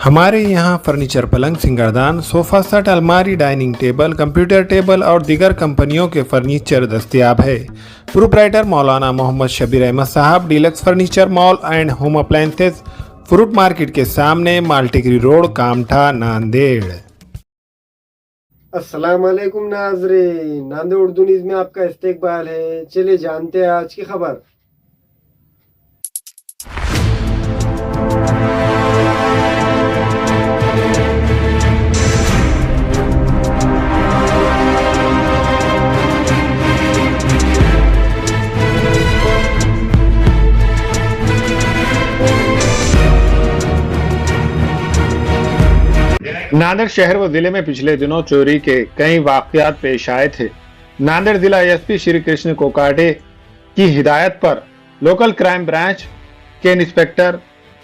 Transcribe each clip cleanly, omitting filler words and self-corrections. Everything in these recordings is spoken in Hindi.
हमारे यहाँ फर्नीचर, पलंग, सिंगारदान, सोफा सेट, अलमारी, डाइनिंग टेबल, कंप्यूटर टेबल और दीगर कंपनियों के फर्नीचर दस्तयाब है। प्रोप्राइटर मौलाना मोहम्मद शबीर अहमद साहब, deluxe furniture mall and home appliances, fruit market के सामने, माल्टीगिरी रोड, कामठा, नांदेड़। अस्सलाम वालेकुम नाज़रीन, नांदेड़ उर्दू न्यूज़ में आपका इस्तकबाल है। चलिए जानते हैं आज की खबर। नांदेड़ शहर व जिले में पिछले दिनों चोरी के कई वाकयात पेश आए थे। नांदेड़ जिला एसपी श्री कृष्ण कोकाटे की हिदायत पर लोकल क्राइम ब्रांच के इंस्पेक्टर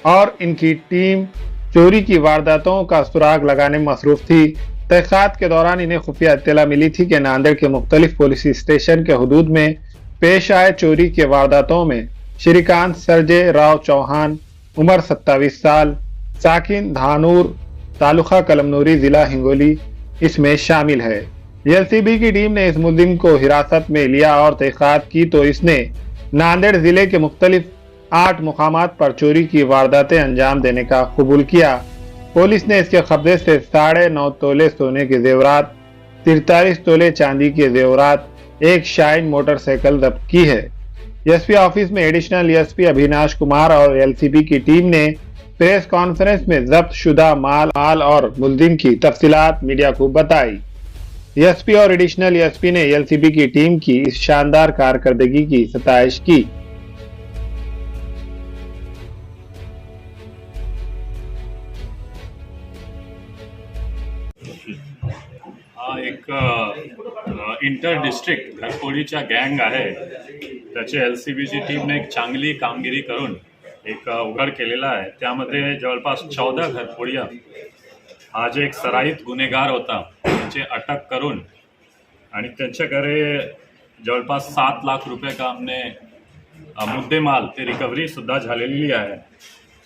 और इनकी टीम चोरी की वारदातों का सुराग लगाने में मसरूफ थी। तहकीकात के दौरान इन्हें खुफिया इत्तला मिली थी कि नांदेड़ के मुख्तलिफ पुलिस स्टेशन के हुदूद में पेश आए चोरी के वारदातों में श्रीकांत सरजय राव चौहान, उम्र 27 साल, साकिन धानूर, तालुका कलमनूरी, जिला हिंगोली इसमें शामिल है। एलसीबी की टीम ने इस मुलजिम को हिरासत में लिया और तहकीकात की तो इसने नांदेड़ जिले के मुख्तलिफ 8 मुकामात पर चोरी की वारदातें अंजाम देने का कबूल किया। पुलिस ने इसके कब्जे से 9.5 तोले सोने के जेवरात, 43 तोले चांदी के जेवरात, एक शाइन मोटरसाइकिल जब्त की है। एसपी ऑफिस में एडिशनल एसपी अभिनाश कुमार और एलसीबी की टीम ने प्रेस कॉन्फ्रेंस में जब्त शुदा माल और मुलजिम की तफसीलात मीडिया को बताई। एसपी और एडिशनल एसपी ने एलसीबी की टीम की इस शानदार कारकर्दगी की सताइश की। हा एक इंटर डिस्ट्रिक्ट घरफोडीचा गँग आहे, त्याची एलसीबीची टीमने एक चांगली कामगिरी करून एक उघड केलेला आहे। त्यामध्ये जवळपास 14 घरफोड्या, हा जे एक सराईत गुन्हेगार होता त्याचे अटक करून आणि त्यांच्याकडे जवळपास 7 लाख रुपये का हमने मुद्देमाल ते रिकव्हरी सुद्धा झालेली आहे।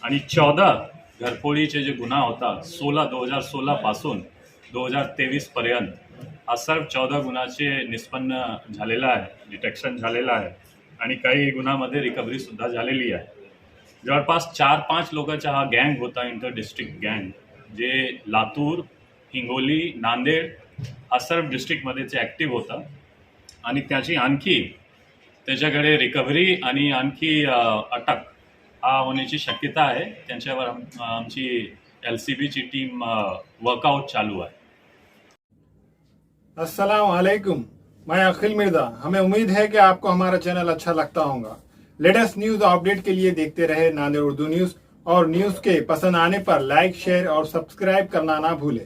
आणि 14 घरफोडीचे जे गुन्हा होता 2016 पासून 2023 पर्यंत हा सर्व 14 गुन्ह्याचे निष्पन्न झालेला आहे, डिटेक्शन झालेला आहे आणि काही गुन्ह्यामध्ये रिकव्हरी सुद्धा झालेली आहे। जवळपास 4-5 लोकांचा हा गँग होता, इंटर डिस्ट्रिक्ट गँग, जे लातूर, हिंगोली, नांदेड हा सर्व डिस्ट्रिक्टमध्ये ते ॲक्टिव्ह होता आणि त्याची आणखी त्याच्याकडे रिकव्हरी आणि आणखी अटक हा होण्याची शक्यता आहे। त्यांच्यावर आमची एलसीबीची टीम वर्कआउट चालू आहे। अस्सलाम वालेकुम, मैं अखिल मिर्जा। हमें उम्मीद है कि आपको हमारा चैनल अच्छा लगता होगा। लेटेस्ट न्यूज अपडेट के लिए देखते रहे नांदेड़ उर्दू न्यूज, और न्यूज के पसंद आने पर लाइक, शेयर और सब्सक्राइब करना ना भूलें।